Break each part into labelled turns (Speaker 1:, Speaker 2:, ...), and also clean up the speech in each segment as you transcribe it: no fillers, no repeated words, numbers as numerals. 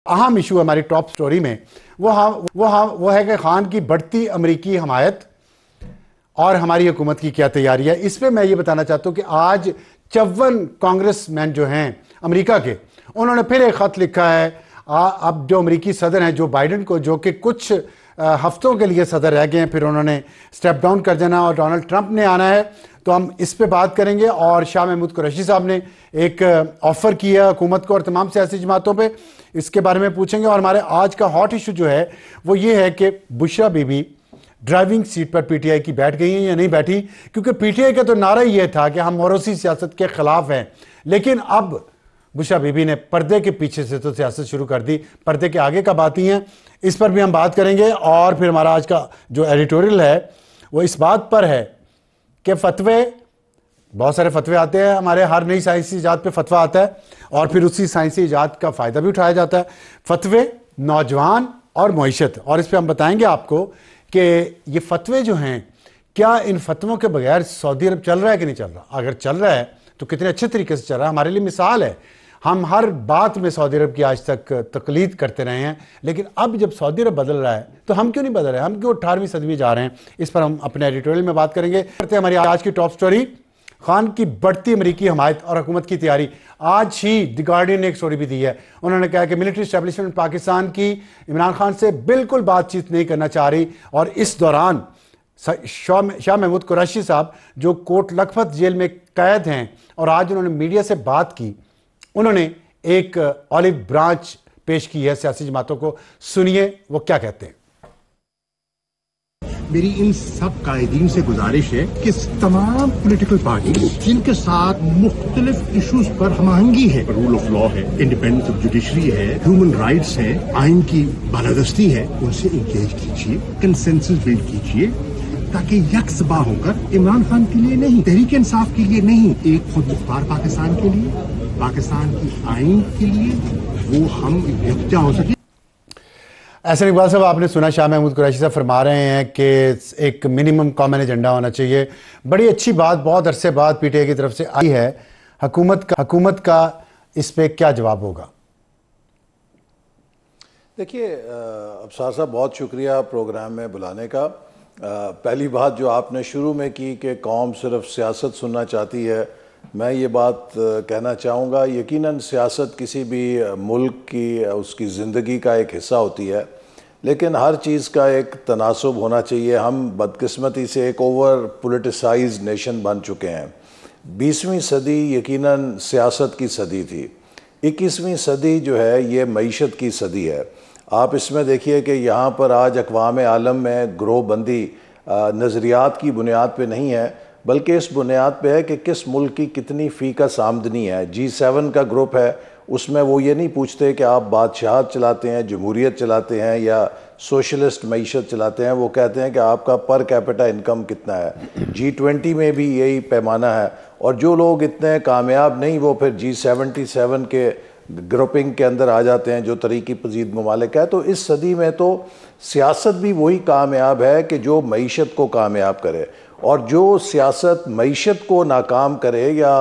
Speaker 1: अहम इशू हमारी top story में वो है कि खान की बढ़ती अमेरिकी हमायत और हमारी हुकूमत की क्या तैयारी है। इस पर मैं ये बताना चाहता हूँ कि आज 54 कांग्रेसमैन जो हैं अमेरिका के, उन्होंने फिर एक ख़त लिखा है। अब जो अमेरिकी सदर हैं जो बाइडेन को, जो कि कुछ हफ्तों के लिए सदर रह गए हैं, फिर उन्होंने स्टेप डाउन कर देना और डोनाल्ड ट्रंप ने आना है, तो हम इस पे बात करेंगे। और शाह महमूद कुरैशी साहब ने एक ऑफ़र किया हुकूमत को और तमाम सियासी जमातों पे, इसके बारे में पूछेंगे। और हमारे आज का हॉट इशू जो है वो ये है कि बुशरा बीबी ड्राइविंग सीट पर पीटीआई की बैठ गई हैं या नहीं बैठी, क्योंकि पीटीआई का तो नारा ये था कि हम मोरोसी सियासत के खिलाफ हैं, लेकिन अब बुशरा बीबी ने पर्दे के पीछे से तो सियासत शुरू कर दी, पर्दे के आगे कब आती हैं, इस पर भी हम बात करेंगे। और फिर हमारा आज का जो एडिटोरियल है वो इस बात पर है कि फतवे, बहुत सारे फतवे आते हैं, हमारे हर नई साइंसी इजाद पे फतवा आता है और फिर उसी साइंसी इजाद का फ़ायदा भी उठाया जाता है। फतवे, नौजवान और मईशत, और इस पर हम बताएंगे आपको कि ये फतवे जो हैं, क्या इन फतवों के बगैर सऊदी अरब चल रहा है कि नहीं चल रहा। अगर चल रहा है तो कितने अच्छे तरीके से चल रहा है, हमारे लिए मिसाल है। हम हर बात में सऊदी अरब की आज तक तकलीद करते रहे हैं, लेकिन अब जब सऊदी अरब बदल रहा है तो हम क्यों नहीं बदल रहे, हम क्यों 18वीं सदी जा रहे हैं। इस पर हम अपने एडिटोरियल में बात करेंगे। करते हैं हमारी आज की टॉप स्टोरी, खान की बढ़ती अमेरिकी हमायत और हुकूमत की तैयारी। आज ही द गार्डियन ने एक स्टोरी भी दी है, उन्होंने कहा कि मिलिट्री एस्टेब्लिशमेंट पाकिस्तान की इमरान खान से बिल्कुल बातचीत नहीं करना चाह रही। और इस दौरान शाह महमूद कुरैशी साहब जो कोट लखपत जेल में कैद हैं और आज उन्होंने मीडिया से बात की, उन्होंने एक ऑलिव ब्रांच पेश की है सियासी जमातों को। सुनिए वो क्या कहते हैं।
Speaker 2: मेरी इन सब कायदीन से गुजारिश है कि तमाम पॉलिटिकल पार्टी जिनके साथ मुख्तलिफ इश्यूज पर हमआहंगी है, रूल ऑफ लॉ है, इंडिपेंडेंस ऑफ जुडिशरी है, ह्यूमन राइट्स है, आइन की बालादस्ती है, उनसे इंगेज कीजिए, कंसेंसस बिल्ड कीजिए, ताकि यकसबा होकर इमरान खान के लिए नहीं, तहरीक इंसाफ के लिए नहीं, एक खुद मुख्तार पाकिस्तान के लिए, पाकिस्तान की आइन के लिए वो हम यकजा हो सके।
Speaker 1: ऐसे इकबाल साहब, आपने सुना शाह महमूद कुरैशी साहब फरमा रहे हैं कि एक मिनिमम कॉमन एजेंडा होना चाहिए। बड़ी अच्छी बात बहुत अरसे बाद पीटीआई की तरफ से आई है। हुकूमत का इस पे क्या जवाब होगा।
Speaker 3: देखिए अफसार साहब, बहुत शुक्रिया प्रोग्राम में बुलाने का। पहली बात जो आपने शुरू में की कि कौम सिर्फ सियासत सुनना चाहती है, मैं ये बात कहना चाहूँगा, यकीनन सियासत किसी भी मुल्क की उसकी ज़िंदगी का एक हिस्सा होती है, लेकिन हर चीज़ का एक तनासुब होना चाहिए। हम बदकिस्मती से एक ओवर पोलिटिसाइज्ड नेशन बन चुके हैं। 20वीं सदी यकीनन सियासत की सदी थी, 21वीं सदी जो है ये मईशत की सदी है। आप इसमें देखिए कि यहाँ पर आज अक़वाम आलम में ग्रोहबंदी नज़रियात की बुनियाद पे नहीं है, बल्कि इस बुनियाद पे है कि किस मुल्क की कितनी फ़ीकस आमदनी है। G7 का ग्रुप है, उसमें वो ये नहीं पूछते कि आप बादशाहत चलाते हैं, जमहूरियत चलाते हैं या सोशलिस्ट मईशत चलाते हैं, वो कहते हैं कि आपका पर कैपिटा इनकम कितना है। G20 में भी यही पैमाना है, और जो लोग इतने कामयाब नहीं वो फिर G77 के ग्रुपिंग के अंदर आ जाते हैं, जो तरीक़ी पजीद ममालिक है। तो इस सदी में तो सियासत भी वही कामयाब है कि जो मईशत को कामयाब करे, और जो सियासत मईशत को नाकाम करे या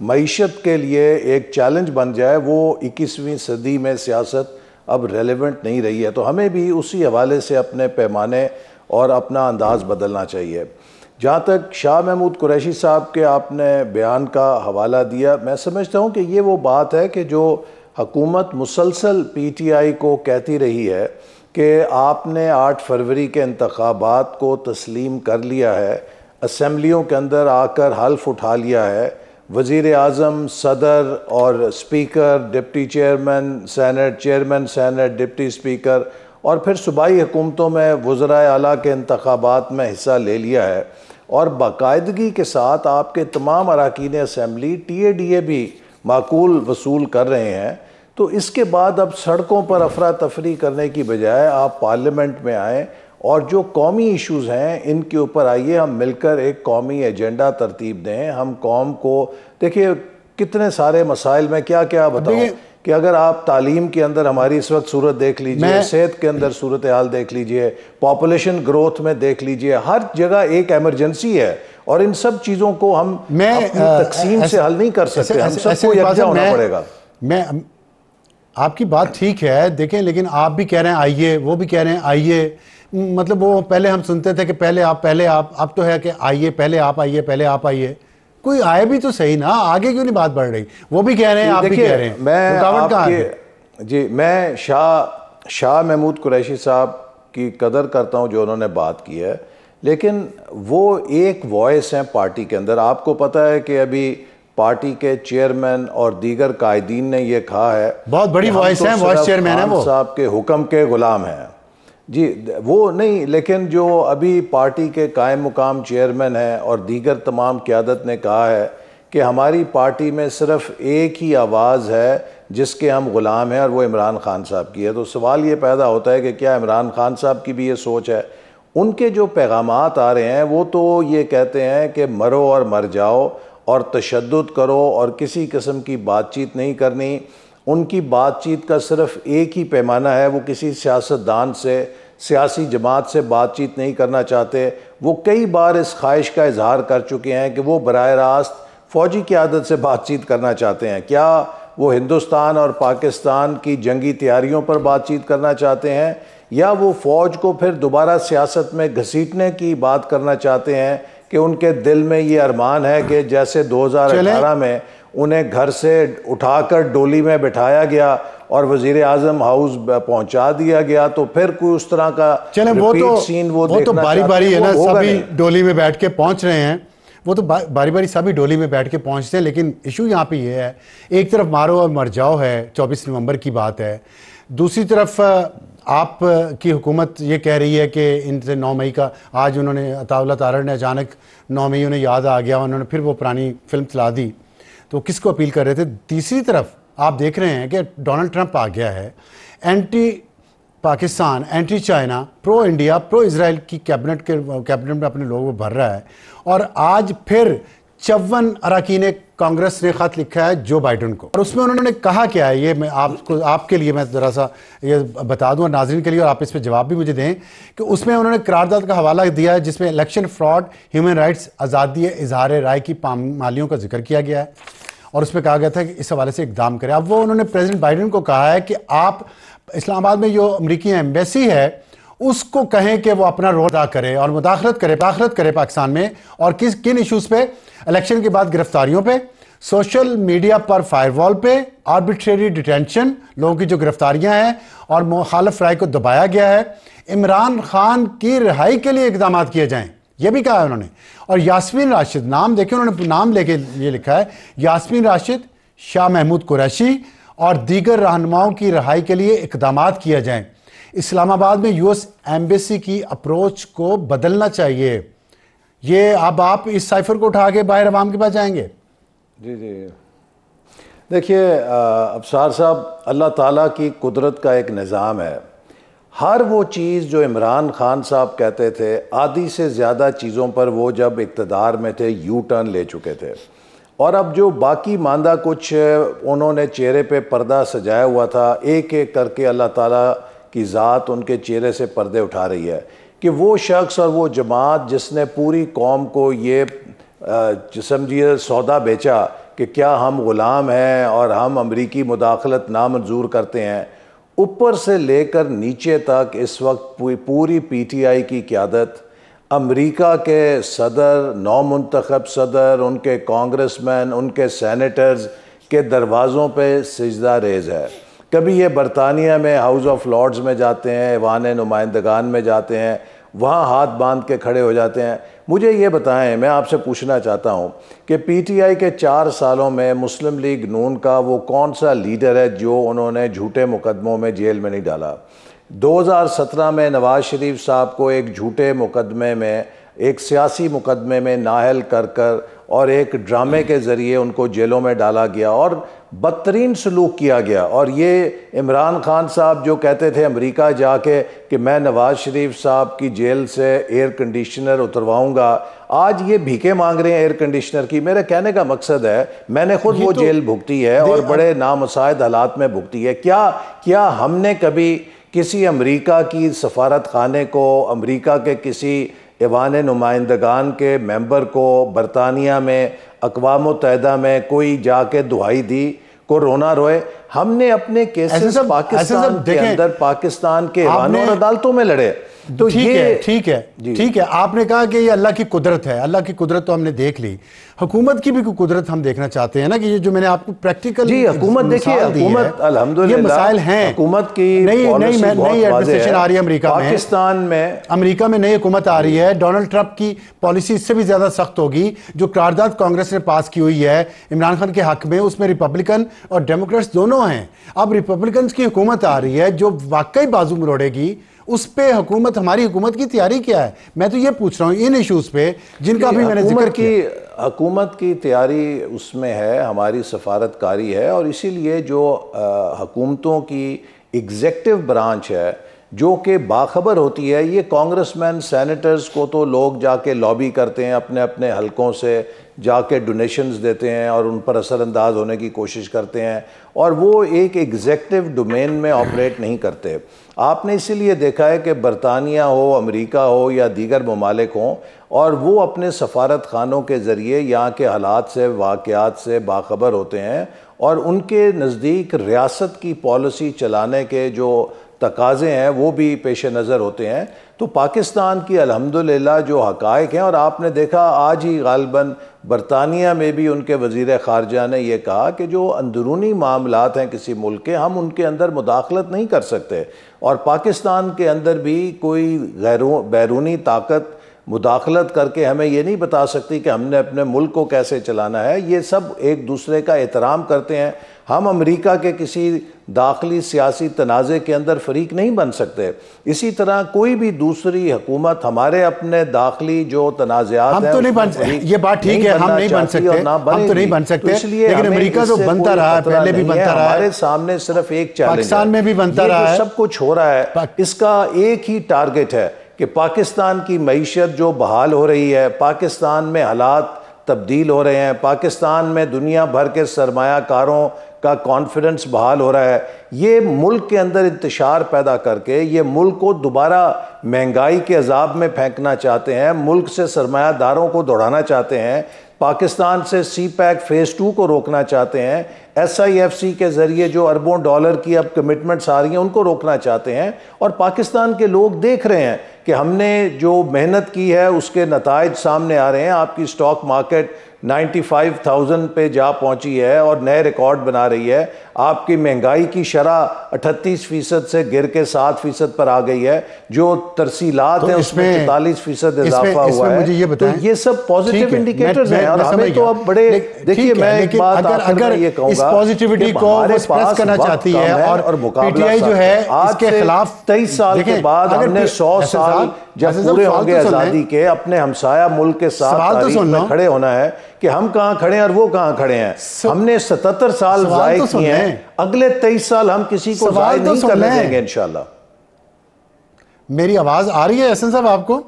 Speaker 3: मईशत के लिए एक चैलेंज बन जाए, वो 21वीं सदी में सियासत अब रेलेवेंट नहीं रही है। तो हमें भी उसी हवाले से अपने पैमाने और अपना अंदाज़ बदलना चाहिए। जहाँ तक शाह महमूद कुरैशी साहब के आपने बयान का हवाला दिया, मैं समझता हूँ कि ये वो बात है कि जो हुकूमत मुसलसल पीटीआई को कहती रही है कि आपने 8 फरवरी के इंतखाबात को तस्लीम कर लिया है, असम्बलियों के अंदर आकर हल्फ उठा लिया है, वज़ीर आज़म, सदर और speaker, deputy chairman senate, chairman senate, deputy speaker और फिर सूबाई हुकूमतों में वज़राए आला के इंतखाबात में हिस्सा ले लिया है, और बाकायदगी के साथ आपके तमाम अरकान असम्बली TADA भी माकूल वसूल कर रहे हैं। तो इसके बाद अब सड़कों पर अफरा तफरी करने की बजाय आप पार्लियामेंट में आएँ और जो कौमी इश्यूज़ हैं इनके ऊपर आइए, हम मिलकर एक कौमी एजेंडा तरतीब दें। हम कौम को देखिए कितने सारे मसाइल में क्या क्या बताऊं कि अगर आप तालीम के अंदर हमारी इस वक्त सूरत देख लीजिए, सेहत के अंदर सूरत हाल देख लीजिए, पॉपुलेशन ग्रोथ में देख लीजिए, हर जगह एक एमरजेंसी है, और इन सब चीज़ों को हम अपनी तकसीम से हल नहीं कर सकते, हम सबको यकजा होना पड़ेगा।
Speaker 1: आपकी बात ठीक है, देखें, लेकिन आप भी कह रहे हैं आइए, वो भी कह रहे हैं आइए। मतलब वो पहले हम सुनते थे कि पहले आप, अब तो है कि आइए, पहले आप आइए, पहले आप आइए। कोई आए भी तो सही ना, आगे क्यों नहीं बात बढ़ रही? वो भी कह रहे हैं, आप भी कह रहे हैं, रुकावट कहाँ है?
Speaker 3: जी, मैं शाह महमूद कुरैशी साहब की कदर करता हूं जो उन्होंने बात की है, लेकिन वो एक वॉइस है पार्टी के अंदर। आपको पता है कि अभी पार्टी के चेयरमैन और दीगर कायदीन ने यह कहा है,
Speaker 1: बहुत बड़ी वॉइस है, वॉइस चेयरमैन है वो,
Speaker 3: साहब के हुक्म के गुलाम हैं। जी, वो नहीं, लेकिन जो अभी पार्टी के कायम मुकाम चेयरमैन हैं और दीगर तमाम क़यादत ने कहा है कि हमारी पार्टी में सिर्फ एक ही आवाज़ है जिसके हम ग़ुलाम हैं और वो इमरान खान साहब की है। तो सवाल ये पैदा होता है कि क्या इमरान खान साहब की भी ये सोच है? उनके जो पैगामात आ रहे हैं वो तो ये कहते हैं कि मरो और मर जाओ और तशद्दुद करो और किसी किस्म की बातचीत नहीं करनी। उनकी बातचीत का सिर्फ एक ही पैमाना है, वो किसी सियासतदान से, सियासी जमात से बातचीत नहीं करना चाहते। वो कई बार इस ख्वाहिश का इजहार कर चुके हैं कि वो बराह रास्त फ़ौजी क़यादत से बातचीत करना चाहते हैं। क्या वो हिंदुस्तान और पाकिस्तान की जंगी तैयारियों पर बातचीत करना चाहते हैं, या वो फ़ौज को फिर दोबारा सियासत में घसीटने की बात करना चाहते हैं कि उनके दिल में ये अरमान है कि जैसे 2018 में उन्हें घर से उठाकर डोली में बिठाया गया और वज़ीर आज़म हाउस पहुंचा दिया गया, तो फिर कोई उस तरह का सीन वो
Speaker 1: तो बारी बारी है ना, सभी डोली में बैठ के पहुंच रहे हैं, वो तो बारी बारी सभी डोली में बैठ के पहुंचते हैं। लेकिन इशू यहाँ पे ये है, एक तरफ मारो और मर जाओ है, 24 नवंबर की बात है, दूसरी तरफ आप की हुकूमत ये कह रही है कि इनसे 9 मई का, आज उन्होंने अताउल्लाह तारड़ ने अचानक 9 मई उन्हें याद आ गया, उन्होंने फिर वो पुरानी फिल्म चला दी। तो किसको अपील कर रहे थे? तीसरी तरफ आप देख रहे हैं कि डोनाल्ड ट्रंप आ गया है, anti Pakistan, anti China, pro India, pro Israel की कैबिनेट में अपने लोगों को भर रहा है। और आज फिर 54 अरकान कांग्रेस ने ख़त लिखा है जो बाइडेन को, और उसमें उन्होंने कहा क्या है, ये मैं आपके लिए मैं ज़रा सा ये बता दूं और नाज़रीन के लिए, और आप इस पर जवाब भी मुझे दें कि उसमें उन्होंने करारदाद का हवाला दिया है जिसमें इलेक्शन फ्रॉड, ह्यूमन राइट्स, आज़ादी इजहार राय की पामालियों का जिक्र किया गया है, और उसमें कहा गया था कि इस हवाले से इकदाम करें। अब वो उन्होंने प्रेसिडेंट बाइडेन को कहा है कि आप इस्लामाबाद में जो अमरीकी एम्बेसी है उसको कहें कि वो अपना रोल अदा करे और मुदाखलत करे पाकिस्तान में, और किन इशूज़ पे? इलेक्शन के बाद गिरफ्तारियों पे, सोशल मीडिया पर फायरवॉल पे, आर्बिट्रेरी डिटेंशन, लोगों की जो गिरफ्तारियां हैं और मुखालिफ राय को दबाया गया है, इमरान खान की रिहाई के लिए इकदाम किए जाएं, यह भी कहा है उन्होंने। और यास्मीन राशिद, नाम देखें, उन्होंने नाम लेके ये लिखा है, यास्मीन राशिद, शाह महमूद कुरैशी और दीगर रहनुमाओं की रिहाई के लिए इकदाम किए जाएं। इस्लामाबाद में यूएस एम्बेसी की अप्रोच को बदलना चाहिए। ये अब आप इस साइफर को उठा के बाहर अवाम के पास जाएंगे?
Speaker 3: जी जी, देखिए अफसार साहब, अल्लाह ताला की कुदरत का एक निज़ाम है। हर वो चीज़ जो इमरान खान साहब कहते थे, आधी से ज़्यादा चीज़ों पर वो जब इक़्तिदार में थे यू टर्न ले चुके थे, और अब जो बाकी मांदा कुछ उन्होंने चेहरे पे पर्दा सजाया हुआ था, एक एक करके अल्लाह ताला की ज़ात उनके चेहरे से पर्दे उठा रही है कि वो शख्स और वो जमात जिसने पूरी कौम को ये समझिए सौदा बेचा कि क्या हम ग़ुलाम हैं और हम अमरीकी मुदाखलत नामंजूर करते हैं, ऊपर से लेकर नीचे तक इस वक्त पूरी PTI की क़यादत, अमेरिका के सदर, नौमुंतखब सदर, उनके कांग्रेसमैन, उनके सेनेटर्स के दरवाज़ों पे सिजदा रेज़ है। कभी ये बरतानिया में हाउस ऑफ लॉर्ड्स में जाते हैं, ऐवान नुमाइंदगान में जाते हैं, वहाँ हाथ बांध के खड़े हो जाते हैं। मुझे ये बताएं, मैं आपसे पूछना चाहता हूँ कि PTI के 4 सालों में मुस्लिम लीग नून का वो कौन सा लीडर है जो उन्होंने झूठे मुकदमों में जेल में नहीं डाला? 2017 में नवाज शरीफ साहब को एक झूठे मुकदमे में, एक सियासी मुकदमे में नाअहल कर और एक ड्रामे के ज़रिए उनको जेलों में डाला गया और बदतरीन सलूक किया गया। और ये इमरान खान साहब जो कहते थे अमेरिका जाके कि मैं नवाज शरीफ साहब की जेल से एयर कंडीशनर उतरवाऊंगा, आज ये भीखे मांग रहे हैं एयर कंडीशनर की। मेरे कहने का मकसद है, मैंने खुद वो जेल भुगती है और बड़े नामुसाइद हालात में भुगती है। क्या हमने कभी किसी अमेरिका की सफारत खाने को, अमेरिका के किसी ऐवान नुमाइंदगान के मेंबर को बरतानिया में, अक़वाम मुत्तहिदा में कोई जाके दुहाई दी, को रोना रोए? हमने अपने केसेस पाकिस्तान के अंदर पाकिस्तान के ऐवानों और अदालतों में लड़े। तो
Speaker 1: ठीक है, आपने कहा कि ये अल्लाह की कुदरत है, अल्लाह की कुदरत तो हमने देख ली, हुकूमत की भी कुदरत हम देखना चाहते हैं ना, कि ये जो मैंने आपको प्रैक्टिकल
Speaker 3: जी हुकूमत देखिए, हुकूमत अल्हम्दुलिल्लाह
Speaker 1: ये मसाइल हैं,
Speaker 3: हुकूमत की
Speaker 1: नई एडमिनिस्ट्रेशन आ रही है अमेरिका में,
Speaker 3: पाकिस्तान में
Speaker 1: अमेरिका में नई हुकूमत आ रही है, डोनाल्ड ट्रंप की पॉलिसी इससे भी ज्यादा सख्त होगी। जो करारदाद कांग्रेस ने पास की हुई है इमरान खान के हक में, उसमें रिपब्लिकन और डेमोक्रेट्स दोनों हैं। अब रिपब्लिकन की हुकूमत आ रही है जो वाकई बाजू मरोड़ेगी, उस पे हुकूमत, हमारी हुकूमत की तैयारी क्या है? मैं तो ये पूछ रहा हूँ इन इश्यूज पे जिनका भी मैंने जिक्र किया।
Speaker 3: हुकूमत की तैयारी उसमें है, हमारी सफारतकारी है, और इसीलिए जो हुकूमतों की एग्जेक्टिव ब्रांच है जो कि बाखबर होती है, ये कांग्रेसमैन सेनेटर्स को तो लोग जाके लॉबी करते हैं, अपने अपने हलकों से जाके डोनेशंस देते हैं और उन पर असरअंदाज होने की कोशिश करते हैं, और वो एक एग्जेक्टिव डोमेन में ऑपरेट नहीं करते। आपने इसीलिए देखा है कि बरतानिया हो, अमेरिका हो या दीगर ममालिक हों, और वो अपने सफारत खानों के ज़रिए यहाँ के हालात से, वाक़यात से बाखबर होते हैं, और उनके नज़दीक रियासत की पॉलिसी चलाने के जो तकाज़े हैं वो भी पेश नज़र होते हैं। तो पाकिस्तान की अल्हम्दुलिल्लाह जो हक़ाइक़ हैं, और आपने देखा आज ही गालिबन बरतानिया में भी उनके वज़ीर ख़ारजा ने यह कहा कि जो अंदरूनी मामलात हैं किसी मुल्क के, हम उनके अंदर मुदाखलत नहीं कर सकते, और पाकिस्तान के अंदर भी कोई बैरूनी ताकत मुदाखलत करके हमें ये नहीं बता सकती कि हमने अपने मुल्क को कैसे चलाना है। ये सब एक दूसरे का एहतराम करते हैं। हम अमेरिका के किसी दाखिली सियासी तनाज़े के अंदर फरीक नहीं बन सकते। इसी तरह कोई भी दूसरी हुकूमत हमारे अपने दाखिली जो तनाज़ात
Speaker 1: हम तो नहीं बन सकते, ये बात ठीक है, हम नहीं बन सकते, हम तो नहीं बन सकते,
Speaker 3: इसलिए
Speaker 1: लेकिन अमेरिका तो बनता रहा है, पहले भी बनता रहा है,
Speaker 3: हमारे सामने सिर्फ एक चैलेंज,
Speaker 1: पाकिस्तान में भी बनता रहा है,
Speaker 3: सब कुछ हो रहा है, इसका एक ही टारगेट है कि पाकिस्तान की मईशत जो बहाल हो रही है, पाकिस्तान में हालात तब्दील हो रहे हैं, पाकिस्तान में दुनिया भर के सरमायाकारों का कॉन्फिडेंस बहाल हो रहा है, ये मुल्क के अंदर इंतशार पैदा करके ये मुल्क को दोबारा महंगाई के अजाब में फेंकना चाहते हैं, मुल्क से सरमायादारों को दौड़ाना चाहते हैं, पाकिस्तान से CPEC फेज़ 2 को रोकना चाहते हैं, SIFC के ज़रिए जो अरबों डॉलर की अब कमिटमेंट्स आ रही हैं उनको रोकना चाहते हैं। और पाकिस्तान के लोग देख रहे हैं कि हमने जो मेहनत की है उसके नताइज सामने आ रहे हैं। आपकी स्टॉक मार्केट 95,000 पे जा पहुंची है और नए रिकॉर्ड बना रही है। आपकी महंगाई की शरह 38% से गिर के 7% पर आ गई है। जो तरसीलात हैं उसमें 44% इजाफा हुआ है।
Speaker 1: मुझे ये बताएं,
Speaker 3: तो ये सब पॉजिटिव इंडिकेटर्स हैं, और हमें तो अब बड़े देखिए, मैं एक बात
Speaker 1: अगर
Speaker 3: ये कहूंगा,
Speaker 1: इस पॉजिटिविटी को एक्सप्रेस करना चाहती है, और पीटीआई जो है इसके खिलाफ
Speaker 3: 23 साल के बाद हमने 100 साल जब पूरे होंगे आजादी के, अपने हमसाया मुल्क के साथ तारीख में खड़े होना है कि हम कहां खड़े हैं और वो कहां खड़े हैं। हमने 77 साल जाए किए हैं, अगले 23 साल हम किसी को जाए नहीं करने देंगे इंशाल्लाह।
Speaker 1: मेरी आवाज आ रही है एहसन साहब आपको?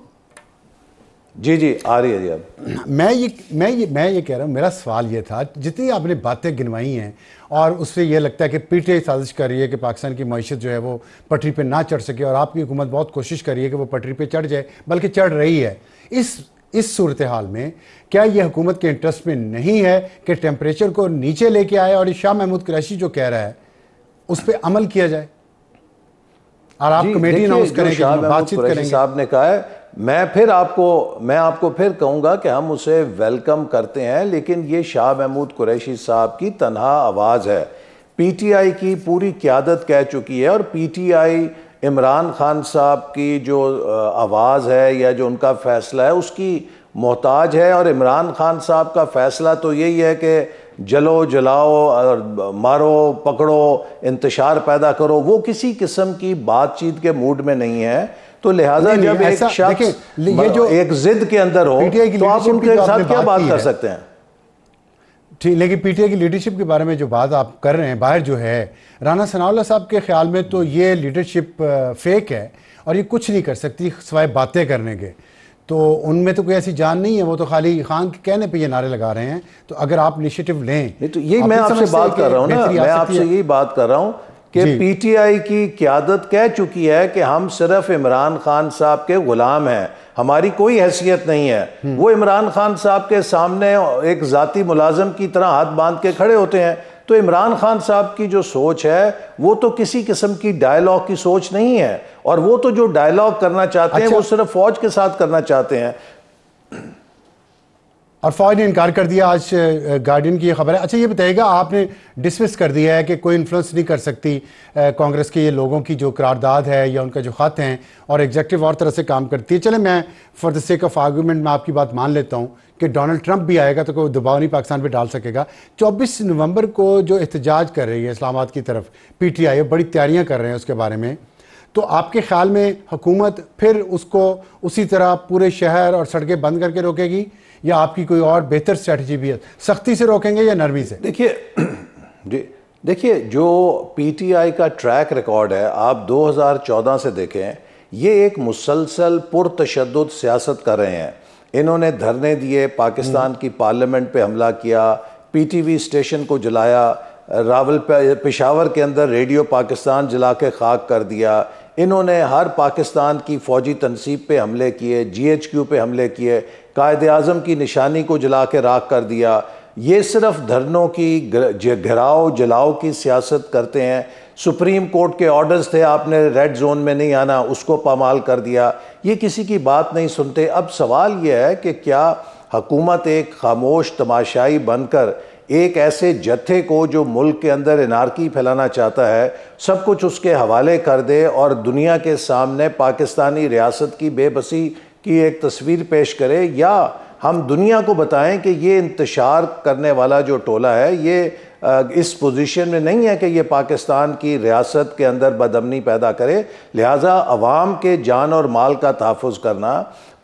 Speaker 3: जी जी आ रही है जी। अब
Speaker 1: मैं ये कह रहा हूँ, मेरा सवाल ये था, जितनी आपने बातें गिनवाई हैं और उससे ये लगता है कि पीटीआई साजिश कर रही है कि पाकिस्तान की मईशत जो है वो पटरी पे ना चढ़ सके, और आपकी हुकूमत बहुत कोशिश कर रही है कि वो पटरी पे चढ़ जाए, बल्कि चढ़ रही है। इस सूरत हाल में क्या ये हुकूमत के इंटरेस्ट में नहीं है कि टेम्परेचर को नीचे लेके आए और शाह महमूद कुरैशी जो कह रहा है उस पर अमल किया जाए, और आप कमेटी अनाउंस करेंगे, बातचीत करेंगे?
Speaker 3: साहब ने कहा है, मैं आपको फिर कहूंगा कि हम उसे वेलकम करते हैं, लेकिन ये शाह महमूद कुरैशी साहब की तन्हा आवाज़ है। पीटीआई की पूरी क़यादत कह चुकी है, और पीटीआई इमरान खान साहब की जो आवाज़ है या जो उनका फ़ैसला है उसकी मोहताज है। और इमरान खान साहब का फ़ैसला तो यही है कि जलो जलाओ और मारो पकड़ो, इंतशार पैदा करो, वो किसी किस्म की बातचीत के मूड में नहीं है। तो लिहाजा जब एक शख्स ये जो एक जिद के अंदर हो तो आप उनके साथ क्या बात कर सकते हैं?
Speaker 1: ठीक, लेकिन पीटीआई की लीडरशिप के बारे में जो बात आप कर रहे हैं बाहर जो है, राना सनाउल्लाह साहब के ख्याल में तो ये लीडरशिप फेक है और ये कुछ नहीं कर सकती सिवाय बातें करने के। तो उनमें तो कोई ऐसी जान नहीं है, वो तो खाली खान के कहने पे ये नारे लगा रहे हैं। तो अगर आप इनिशिएटिव लें,
Speaker 3: नहीं तो यही मैं आपसे बात कर रहा हूँ ना, मैं आपसे यही बात कर रहा हूँ कि पीटीआई की क़यादत कह चुकी है कि हम सिर्फ इमरान खान साहब के गुलाम हैं, हमारी कोई हैसियत नहीं है। वो इमरान खान साहब के सामने एक ज़ाती मुलाजिम की तरह हाथ बांध के खड़े होते हैं। तो इमरान खान साहब की जो सोच है वो तो किसी किस्म की डायलॉग की सोच नहीं है, और वो तो जो डायलॉग करना चाहते हैं वो सिर्फ फौज के साथ करना चाहते हैं,
Speaker 1: और फौज ने इनकार कर दिया। आज गार्डियन की ये खबर है। अच्छा, ये बताइएगा, आपने डिसमिस कर दिया है कि कोई इन्फ्लुएंस नहीं कर सकती कांग्रेस के ये लोगों की जो करारदाद है या उनका जो खत हैं, और एग्जेक्टिव और तरह से काम करती है। चले, मैं for the sake of argument में आपकी बात मान लेता हूँ कि डोनाल्ड ट्रंप भी आएगा तो कोई दबाव नहीं पाकिस्तान पे डाल सकेगा। 24 नवंबर को जो एहतजाज कर रही है इस्लामाबाद की तरफ PTI, बड़ी तैयारियां कर रहे हैं उसके बारे में, तो आपके ख्याल में हुकूमत फिर उसको उसी तरह पूरे शहर और सड़कें बंद करके रोकेगी, या आपकी कोई और बेहतर स्ट्रेटजी भी है? सख्ती से रोकेंगे या नरमी से?
Speaker 3: देखिए जो PTI का ट्रैक रिकॉर्ड है, आप 2014 से देखें, ये एक मुसलसल पुरतशद्दुद सियासत कर रहे हैं। इन्होंने धरने दिए, पाकिस्तान की पार्लियामेंट पे हमला किया, PTV स्टेशन को जलाया, पेशावर के अंदर रेडियो पाकिस्तान जला के खाक कर दिया। इन्होंने हर पाकिस्तान की फ़ौजी तनसीब पे हमले किए, GHQ पे हमले किए, कायदे आज़म की निशानी को जला के राख कर दिया। ये सिर्फ धरनों की घिराव जलाओ की सियासत करते हैं। सुप्रीम कोर्ट के ऑर्डर्स थे, आपने रेड जोन में नहीं आना, उसको पामाल कर दिया। ये किसी की बात नहीं सुनते। अब सवाल यह है कि क्या हुकूमत एक खामोश तमाशाई बनकर एक ऐसे जत्थे को जो मुल्क के अंदर एनार्की फैलाना चाहता है सब कुछ उसके हवाले कर दे और दुनिया के सामने पाकिस्तानी रियासत की बेबसी की एक तस्वीर पेश करे, या हम दुनिया को बताएं कि ये इंतशार करने वाला जो टोला है ये इस पोजीशन में नहीं है कि ये पाकिस्तान की रियासत के अंदर बदअमनी पैदा करे। लिहाजा अवाम के जान और माल का तहफ़्फ़ुज़ करना,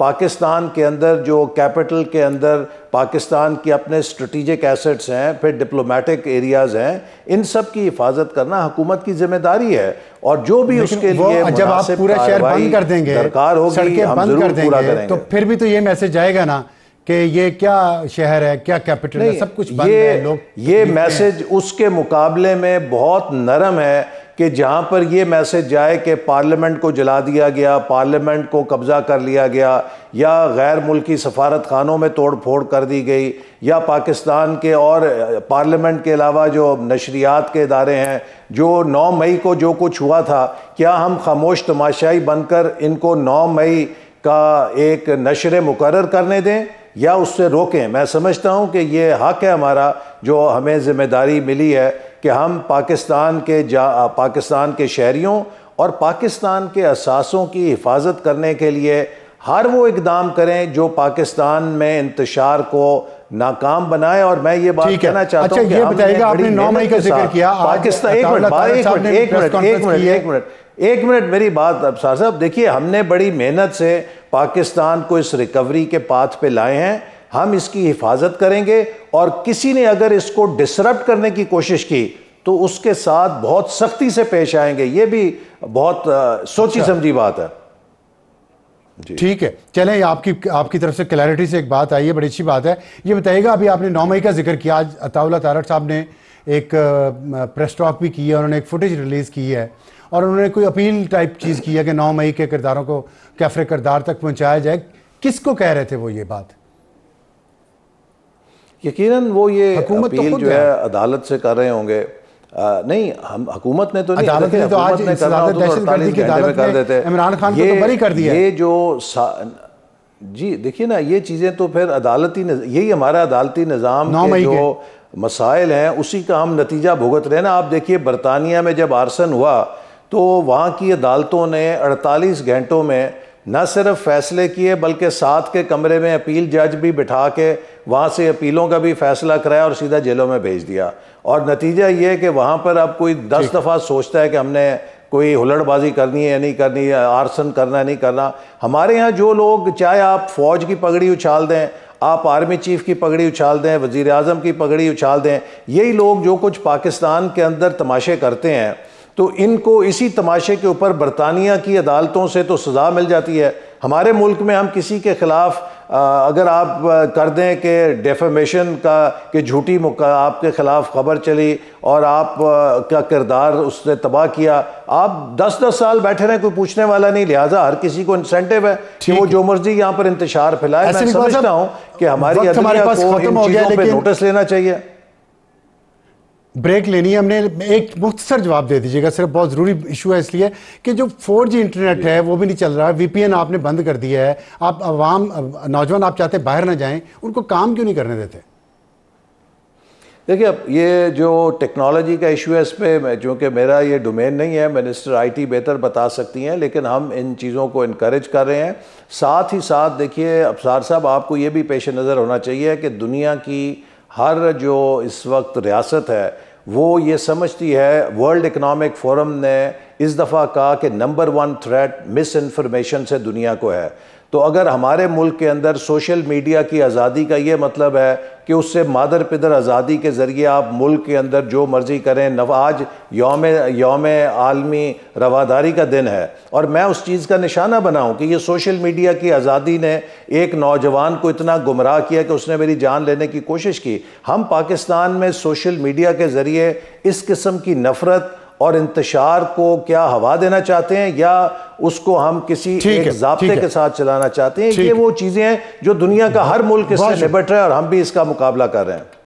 Speaker 3: पाकिस्तान के अंदर जो कैपिटल के अंदर पाकिस्तान के अपने स्ट्रेटिजिक एसेट्स हैं, फिर डिप्लोमेटिक एरियाज़ हैं, इन सब की हिफाजत करना हुकूमत की जिम्मेदारी है। और जो भी उसके लिए
Speaker 1: जब आप पूरा शहर बंद कर देंगे,
Speaker 3: दरकार होगी, हम जरूर पूरा करेंगे।
Speaker 1: तो फिर भी तो ये मैसेज जाएगा ना कि ये क्या शहर है, क्या कैपिटल है, सब कुछ बंद है। लोग
Speaker 3: ये मैसेज उसके मुकाबले में बहुत नरम है कि जहाँ पर ये मैसेज जाए कि पार्लियामेंट को जला दिया गया, पार्लियामेंट को कब्ज़ा कर लिया गया, या गैर मुल्की सफारत खानों में तोड़ फोड़ कर दी गई, या पाकिस्तान के और पार्लियामेंट के अलावा जो नशरियात के इदारे हैं, जो 9 मई को जो कुछ हुआ था, क्या हम खामोश तमाशाई बनकर इनको 9 मई का एक नशर मुकर्रर करने दें या उससे रोकें? मैं समझता हूँ कि ये हक़ है हमारा, जो हमें ज़िम्मेदारी मिली है कि हम पाकिस्तान के शहरियों और पाकिस्तान के असासों की हिफाजत करने के लिए हर वो इकदाम करें जो पाकिस्तान में इंतशार को नाकाम बनाए। और मैं ये बात कहना चाहता हूँ कि
Speaker 1: आपने 9 मई का जिक्र किया,
Speaker 3: पाकिस्तान एक मिनट मेरी बात अफसार साहब, देखिए हमने बड़ी मेहनत से पाकिस्तान को इस रिकवरी के पाथ पे लाए हैं, हम इसकी हिफाजत करेंगे, और किसी ने अगर इसको डिसरप्ट करने की कोशिश की तो उसके साथ बहुत सख्ती से पेश आएंगे। ये भी बहुत सोची समझी बात है।
Speaker 1: ठीक है, चलें, आपकी तरफ से क्लैरिटी से एक बात आई है, बड़ी अच्छी बात है। ये बताइएगा, अभी आपने 9 मई का जिक्र किया, आज अताउल्लाह तारड़ साहब ने एक प्रेस टॉक भी की है, उन्होंने एक फुटेज रिलीज की है और उन्होंने कोई अपील टाइप चीज़ की है कि 9 मई के किरदारों को कैफरे किरदार तक पहुंचाया जाए। किसको कह रहे थे वो ये बात?
Speaker 3: यकीनन वो ये अपील जो है अदालत से कर रहे होंगे। नहीं, हम हुकूमत ने तो नहीं,
Speaker 1: अदालत ने तो आज दहशतगर्दी की अदालत
Speaker 3: कर देते,
Speaker 1: इमरान खान को तो बरी कर दिया।
Speaker 3: ये जो जी देखिए ना, ये चीज़ें तो फिर अदालती, यही हमारा अदालती निज़ाम के जो मसाइल हैं उसी का हम नतीजा भुगत रहे हैं ना। आप देखिए बरतानिया में जब आर्सन हुआ तो वहाँ की अदालतों ने 48 घंटों में न सिर्फ फैसले किए बल्कि साथ के कमरे में अपील जज भी बिठा के वहाँ से अपीलों का भी फैसला कराया और सीधा जेलों में भेज दिया। और नतीजा ये है कि वहाँ पर अब कोई 10 दफ़ा सोचता है कि हमने कोई हुलड़बाजी करनी है या नहीं करनी है, आर्सन करना है नहीं करना। हमारे यहाँ जो लोग, चाहे आप फ़ौज की पगड़ी उछाल दें, आप आर्मी चीफ की पगड़ी उछाल दें, वज़ीर आज़म की पगड़ी उछाल दें, यही लोग जो कुछ पाकिस्तान के अंदर तमाशे करते हैं, तो इनको इसी तमाशे के ऊपर बरतानिया की अदालतों से तो सज़ा मिल जाती है। हमारे मुल्क में हम किसी के ख़िलाफ़ अगर आप कर दें कि डेफेमेशन का, कि झूठी आपके ख़िलाफ़ खबर चली और आप का किरदार उसने तबाह किया, आप 10-10 साल बैठे रहें, कोई पूछने वाला नहीं। लिहाजा हर किसी को इंसेंटिव है कि वो जो मर्जी यहाँ पर इंतशार फैलाए। मैं समझता हूँ कि हमारी अदलिया को इन चीज़ों पे नोटिस लेना चाहिए।
Speaker 1: ब्रेक लेनी है हमने। एक मुख्तसर जवाब दे दीजिएगा, सिर्फ बहुत ज़रूरी इशू है इसलिए कि जो 4G इंटरनेट है वो भी नहीं चल रहा है, VPN आपने बंद कर दिया है, आप आवाम नौजवान आप चाहते बाहर ना जाएं, उनको काम क्यों नहीं करने देते?
Speaker 3: देखिए, अब ये जो टेक्नोलॉजी का इशू है, इस पर चूँकि मेरा ये डोमेन नहीं है, मिनिस्टर IT बेहतर बता सकती हैं, लेकिन हम इन चीज़ों को इनकरेज कर रहे हैं। साथ ही साथ देखिए अफसार साहब, आपको ये भी पेश नज़र होना चाहिए कि दुनिया की हर जो इस वक्त रियासत है वो ये समझती है, वर्ल्ड इकनॉमिक फोरम ने इस दफ़ा कहा कि नंबर 1 थ्रेट मिस इन्फॉर्मेशन से दुनिया को है। तो अगर हमारे मुल्क के अंदर सोशल मीडिया की आज़ादी का ये मतलब है कि उससे मादर पिदर आज़ादी के ज़रिए आप मुल्क के अंदर जो मर्ज़ी करें। आज यौम आलमी रवादारी का दिन है और मैं उस चीज़ का निशाना बनाऊं कि ये सोशल मीडिया की आज़ादी ने एक नौजवान को इतना गुमराह किया कि उसने मेरी जान लेने की कोशिश की। हम पाकिस्तान में सोशल मीडिया के ज़रिए इस किस्म की नफ़रत और इंतशार को क्या हवा देना चाहते हैं या उसको हम किसी एक ज़ाब्ते के साथ चलाना चाहते हैं? ये वो चीज़ें हैं जो दुनिया का हर मुल्क इससे निपट रहा है और हम भी इसका मुकाबला कर रहे हैं।